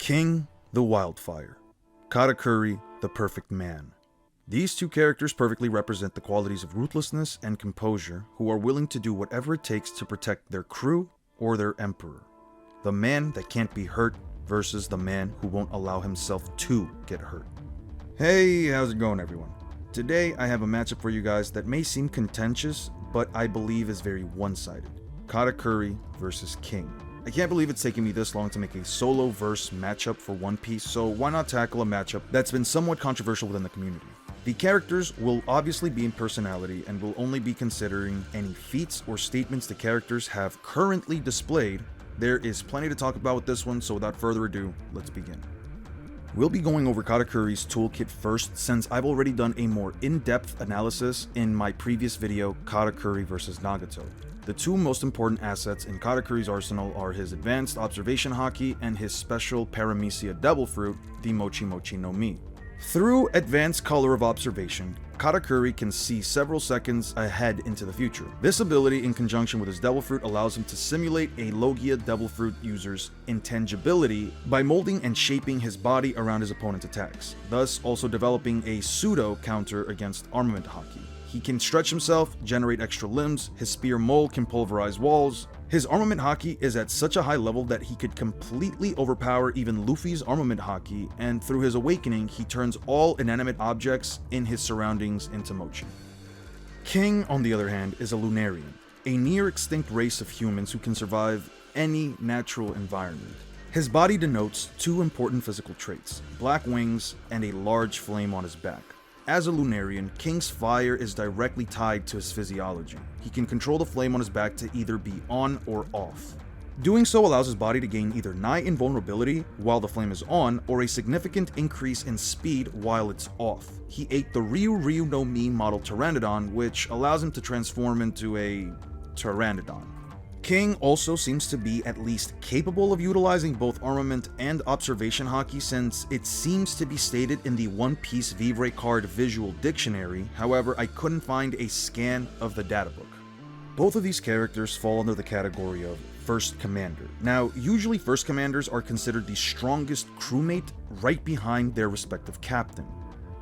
King, the Wildfire. Katakuri, the Perfect Man. These two characters perfectly represent the qualities of ruthlessness and composure, who are willing to do whatever it takes to protect their crew or their emperor. The man that can't be hurt versus the man who won't allow himself to get hurt. Hey, how's it going, everyone? Today I have a matchup for you guys that may seem contentious, but I believe is very one-sided. Katakuri versus King. I can't believe it's taken me this long to make a solo verse matchup for One Piece, so why not tackle a matchup that's been somewhat controversial within the community. The characters will obviously be in personality and will only be considering any feats or statements the characters have currently displayed. There is plenty to talk about with this one, so without further ado, let's begin. We'll be going over Katakuri's toolkit first, since I've already done a more in-depth analysis in my previous video, Katakuri vs Nagato. The two most important assets in Katakuri's arsenal are his advanced observation haki and his special paramecia devil fruit, the Mochi Mochi no Mi. Through advanced color of observation, Katakuri can see several seconds ahead into the future. This ability, in conjunction with his devil fruit, allows him to simulate a Logia devil fruit user's intangibility by molding and shaping his body around his opponent's attacks, thus also developing a pseudo counter against armament haki. He can stretch himself, generate extra limbs, his spear mold can pulverize walls. His armament haki is at such a high level that he could completely overpower even Luffy's armament haki, and through his awakening, he turns all inanimate objects in his surroundings into mochi. King, on the other hand, is a Lunarian, a near-extinct race of humans who can survive any natural environment. His body denotes two important physical traits: black wings and a large flame on his back. As a Lunarian, King's fire is directly tied to his physiology. He can control the flame on his back to either be on or off. Doing so allows his body to gain either nigh invulnerability while the flame is on, or a significant increase in speed while it's off. He ate the Ryu no Mi model Pteranodon, which allows him to transform into a Pteranodon. King also seems to be at least capable of utilizing both armament and observation haki, since it seems to be stated in the One Piece Vivre card visual dictionary. However, I couldn't find a scan of the databook. Both of these characters fall under the category of First Commander. Now, usually First Commanders are considered the strongest crewmate right behind their respective captain.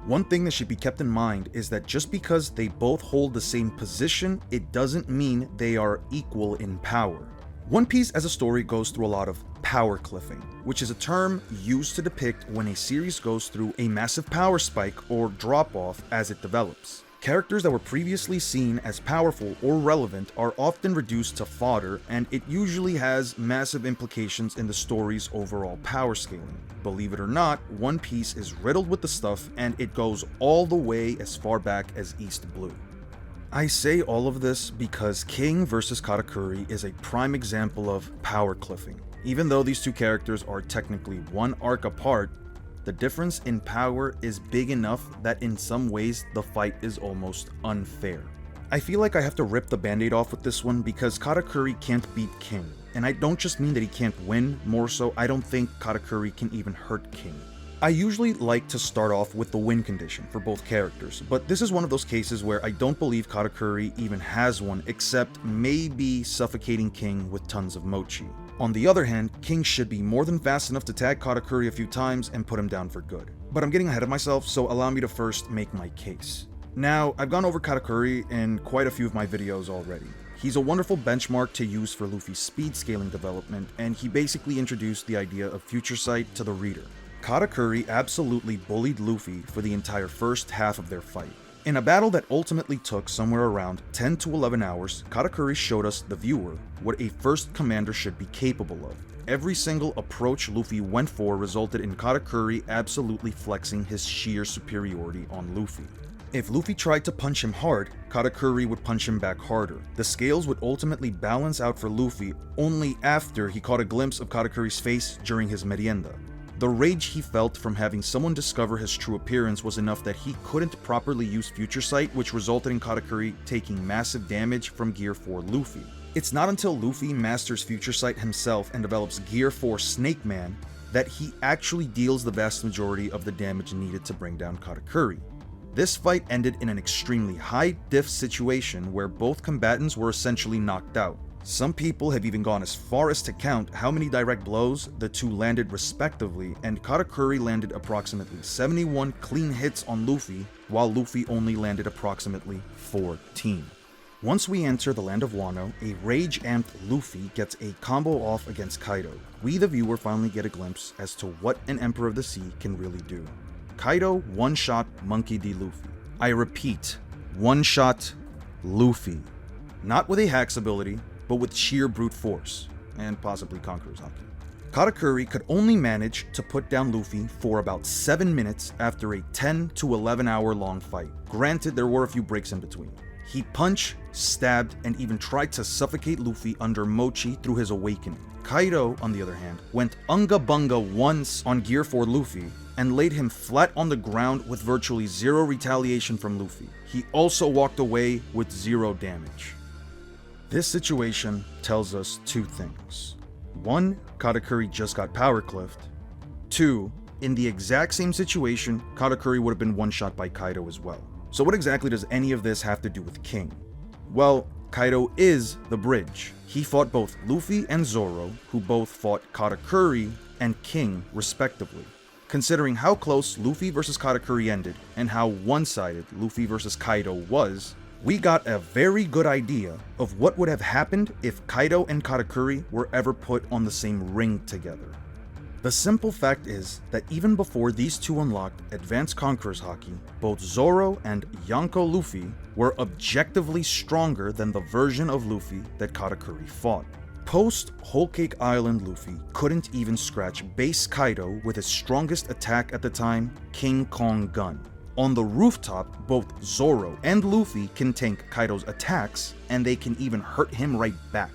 One thing that should be kept in mind is that just because they both hold the same position, it doesn't mean they are equal in power. One Piece as a story goes through a lot of power cliffing, which is a term used to depict when a series goes through a massive power spike or drop-off as it develops. Characters that were previously seen as powerful or relevant are often reduced to fodder, and it usually has massive implications in the story's overall power scaling. Believe it or not, One Piece is riddled with the stuff, and it goes all the way as far back as East Blue. I say all of this because King vs Katakuri is a prime example of power cliffing. Even though these two characters are technically one arc apart, the difference in power is big enough that in some ways the fight is almost unfair. I feel like I have to rip the band-aid off with this one because Katakuri can't beat King. And I don't just mean that he can't win, more so I don't think Katakuri can even hurt King. I usually like to start off with the win condition for both characters, but this is one of those cases where I don't believe Katakuri even has one, except maybe suffocating King with tons of mochi. On the other hand, King should be more than fast enough to tag Katakuri a few times and put him down for good. But I'm getting ahead of myself, so allow me to first make my case. Now, I've gone over Katakuri in quite a few of my videos already. He's a wonderful benchmark to use for Luffy's speed scaling development, and he basically introduced the idea of future sight to the reader. Katakuri absolutely bullied Luffy for the entire first half of their fight. In a battle that ultimately took somewhere around 10 to 11 hours, Katakuri showed us, the viewer, what a first commander should be capable of. Every single approach Luffy went for resulted in Katakuri absolutely flexing his sheer superiority on Luffy. If Luffy tried to punch him hard, Katakuri would punch him back harder. The scales would ultimately balance out for Luffy only after he caught a glimpse of Katakuri's face during his merienda. The rage he felt from having someone discover his true appearance was enough that he couldn't properly use Future Sight, which resulted in Katakuri taking massive damage from Gear 4 Luffy. It's not until Luffy masters Future Sight himself and develops Gear 4 Snake Man that he actually deals the vast majority of the damage needed to bring down Katakuri. This fight ended in an extremely high diff situation where both combatants were essentially knocked out. Some people have even gone as far as to count how many direct blows the two landed respectively, and Katakuri landed approximately 71 clean hits on Luffy, while Luffy only landed approximately 14. Once we enter the land of Wano, a rage-amped Luffy gets a combo off against Kaido. We, the viewer, finally get a glimpse as to what an Emperor of the Sea can really do. Kaido one-shot Monkey D. Luffy. I repeat, one-shot Luffy. Not with a Hacks ability, but with sheer brute force, and possibly Conqueror's Haki. Katakuri could only manage to put down Luffy for about 7 minutes after a 10 to 11 hour long fight. Granted, there were a few breaks in between. He punched, stabbed, and even tried to suffocate Luffy under Mochi through his awakening. Kaido, on the other hand, went unga bunga once on Gear 4 Luffy and laid him flat on the ground with virtually zero retaliation from Luffy. He also walked away with 0 damage. This situation tells us 2 things. 1, Katakuri just got power cliffed. 2, in the exact same situation, Katakuri would have been one-shot by Kaido as well. So what exactly does any of this have to do with King? Well, Kaido is the bridge. He fought both Luffy and Zoro, who both fought Katakuri and King respectively. Considering how close Luffy versus Katakuri ended, and how one-sided Luffy versus Kaido was, we got a very good idea of what would have happened if Kaido and Katakuri were ever put on the same ring together. The simple fact is that even before these two unlocked Advanced Conqueror's Haki, both Zoro and Yonko Luffy were objectively stronger than the version of Luffy that Katakuri fought. Post Whole Cake Island Luffy couldn't even scratch base Kaido with his strongest attack at the time, King Kong Gun. On the rooftop, both Zoro and Luffy can tank Kaido's attacks, and they can even hurt him right back.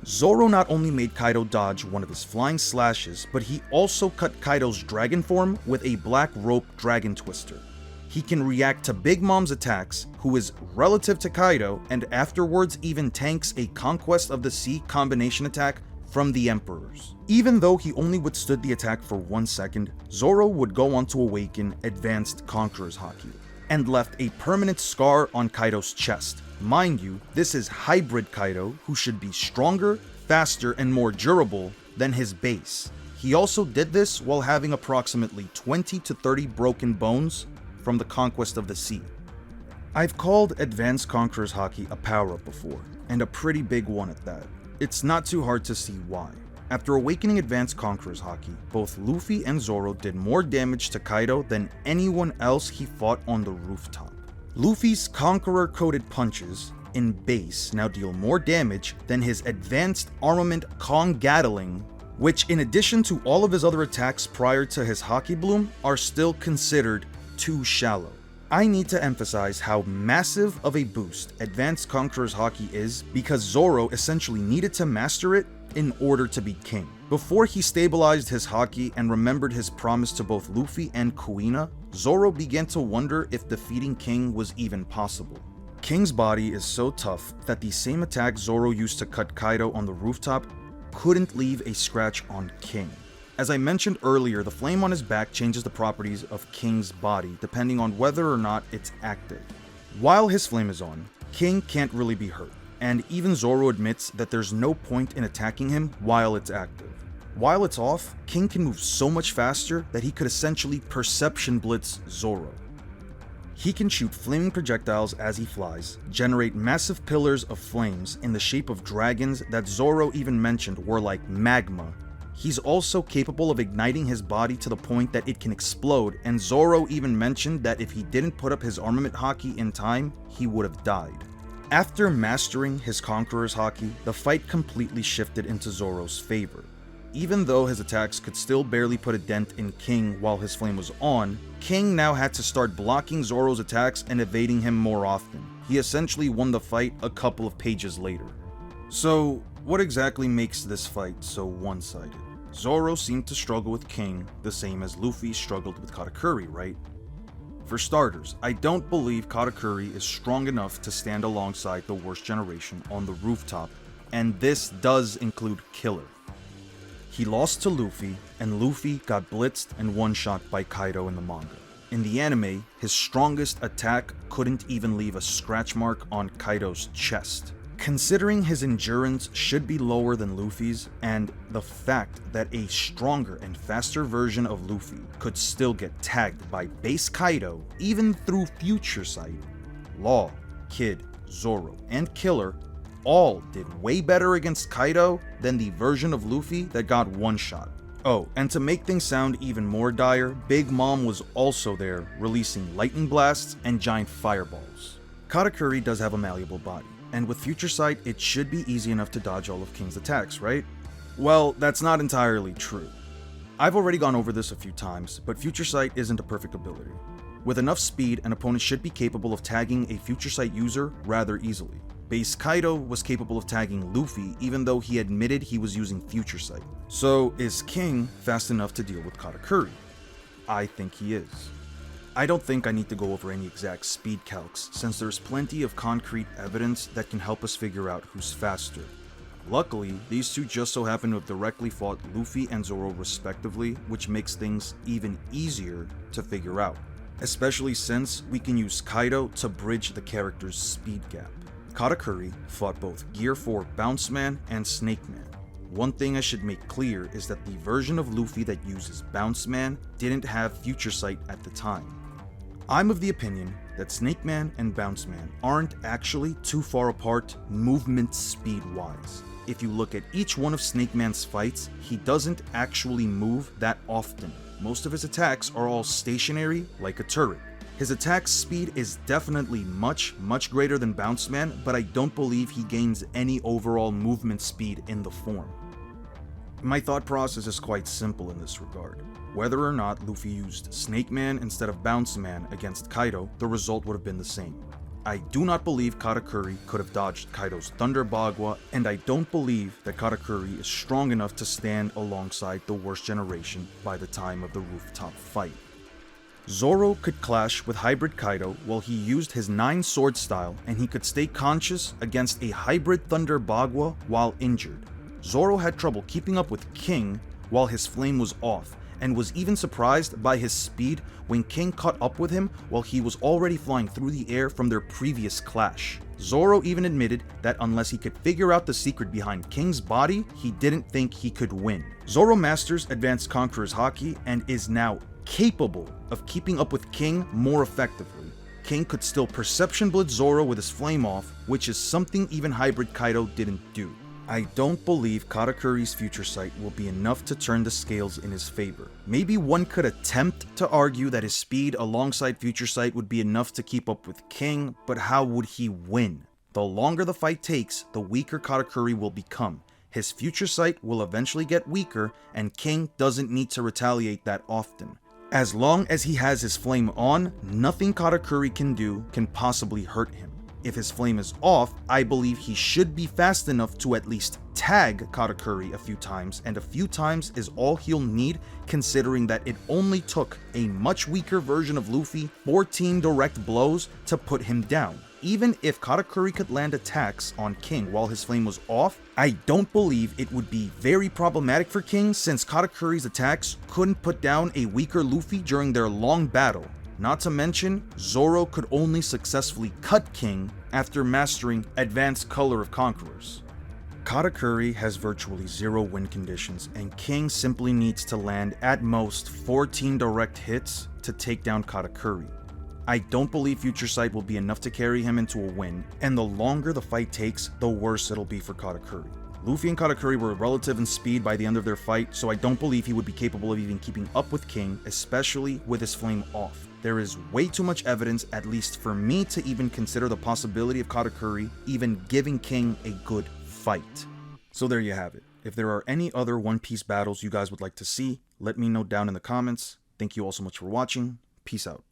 Zoro not only made Kaido dodge one of his flying slashes, but he also cut Kaido's dragon form with a black rope dragon twister. He can react to Big Mom's attacks, who is relative to Kaido, and afterwards even tanks a Conquest of the Sea combination attack from the Emperors. Even though he only withstood the attack for 1 second, Zoro would go on to awaken Advanced Conqueror's Haki, and left a permanent scar on Kaido's chest. Mind you, this is Hybrid Kaido, who should be stronger, faster, and more durable than his base. He also did this while having approximately 20 to 30 broken bones from the Conquest of the Sea. I've called Advanced Conqueror's Haki a power-up before, and a pretty big one at that. It's not too hard to see why. After awakening Advanced Conqueror's Haki, both Luffy and Zoro did more damage to Kaido than anyone else he fought on the rooftop. Luffy's Conqueror-coated punches in base now deal more damage than his advanced armament Kong Gatling, which in addition to all of his other attacks prior to his Haki Bloom are still considered too shallow. I need to emphasize how massive of a boost Advanced Conqueror's Haki is because Zoro essentially needed to master it in order to be king. Before he stabilized his Haki and remembered his promise to both Luffy and Kuina, Zoro began to wonder if defeating King was even possible. King's body is so tough that the same attack Zoro used to cut Kaido on the rooftop couldn't leave a scratch on King. As I mentioned earlier, the flame on his back changes the properties of King's body depending on whether or not it's active. While his flame is on, King can't really be hurt, and even Zoro admits that there's no point in attacking him while it's active. While it's off, King can move so much faster that he could essentially perception blitz Zoro. He can shoot flaming projectiles as he flies, generate massive pillars of flames in the shape of dragons that Zoro even mentioned were like magma. He's also capable of igniting his body to the point that it can explode, and Zoro even mentioned that if he didn't put up his armament Haki in time, he would have died. After mastering his Conqueror's Haki, the fight completely shifted into Zoro's favor. Even though his attacks could still barely put a dent in King while his flame was on, King now had to start blocking Zoro's attacks and evading him more often. He essentially won the fight a couple of pages later. So, what exactly makes this fight so one-sided? Zoro seemed to struggle with King the same as Luffy struggled with Katakuri, right? For starters, I don't believe Katakuri is strong enough to stand alongside the worst generation on the rooftop, and this does include Killer. He lost to Luffy, and Luffy got blitzed and one-shot by Kaido in the manga. In the anime, his strongest attack couldn't even leave a scratch mark on Kaido's chest. Considering his endurance should be lower than Luffy's, and the fact that a stronger and faster version of Luffy could still get tagged by base Kaido even through Future Sight, Law, Kid, Zoro, and Killer all did way better against Kaido than the version of Luffy that got one shot. Oh, and to make things sound even more dire, Big Mom was also there, releasing lightning blasts and giant fireballs. Katakuri does have a malleable body, and with Future Sight, it should be easy enough to dodge all of King's attacks, right? Well, that's not entirely true. I've already gone over this a few times, but Future Sight isn't a perfect ability. With enough speed, an opponent should be capable of tagging a Future Sight user rather easily. Base Kaido was capable of tagging Luffy even though he admitted he was using Future Sight. So is King fast enough to deal with Katakuri? I think he is. I don't think I need to go over any exact speed calcs, since there's plenty of concrete evidence that can help us figure out who's faster. Luckily, these two just so happen to have directly fought Luffy and Zoro respectively, which makes things even easier to figure out, especially since we can use Kaido to bridge the character's speed gap. Katakuri fought both Gear 4 Bounce Man and Snake Man. One thing I should make clear is that the version of Luffy that uses Bounce Man didn't have Future Sight at the time. I'm of the opinion that Snake Man and Bounce Man aren't actually too far apart movement speed wise. If you look at each one of Snake Man's fights, he doesn't actually move that often. Most of his attacks are all stationary like a turret. His attack speed is definitely much greater than Bounce Man, but I don't believe he gains any overall movement speed in the form. My thought process is quite simple in this regard. Whether or not Luffy used Snake Man instead of Bounce Man against Kaido, the result would have been the same. I do not believe Katakuri could have dodged Kaido's Thunder Bagua, and I don't believe that Katakuri is strong enough to stand alongside the worst generation by the time of the rooftop fight. Zoro could clash with Hybrid Kaido while he used his 9-sword style, and he could stay conscious against a Hybrid Thunder Bagua while injured. Zoro had trouble keeping up with King while his flame was off, and was even surprised by his speed when King caught up with him while he was already flying through the air from their previous clash. Zoro even admitted that unless he could figure out the secret behind King's body, he didn't think he could win. Zoro masters Advanced Conqueror's Haki and is now capable of keeping up with King more effectively. King could still Perception Blitz Zoro with his flame off, which is something even Hybrid Kaido didn't do. I don't believe Katakuri's Future Sight will be enough to turn the scales in his favor. Maybe one could attempt to argue that his speed alongside Future Sight would be enough to keep up with King, but how would he win? The longer the fight takes, the weaker Katakuri will become. His Future Sight will eventually get weaker, and King doesn't need to retaliate that often. As long as he has his flame on, nothing Katakuri can do can possibly hurt him. If his flame is off, I believe he should be fast enough to at least tag Katakuri a few times, and a few times is all he'll need, considering that it only took a much weaker version of Luffy 14 direct blows to put him down. Even if Katakuri could land attacks on King while his flame was off, I don't believe it would be very problematic for King, since Katakuri's attacks couldn't put down a weaker Luffy during their long battle. Not to mention, Zoro could only successfully cut King after mastering Advanced Color of Conquerors. Katakuri has virtually 0 win conditions, and King simply needs to land at most 14 direct hits to take down Katakuri. I don't believe Future Sight will be enough to carry him into a win, and the longer the fight takes, the worse it'll be for Katakuri. Luffy and Katakuri were relative in speed by the end of their fight, so I don't believe he would be capable of even keeping up with King, especially with his flame off. There is way too much evidence, at least for me, to even consider the possibility of Katakuri even giving King a good fight. So there you have it. If there are any other One Piece battles you guys would like to see, let me know down in the comments. Thank you all so much for watching. Peace out.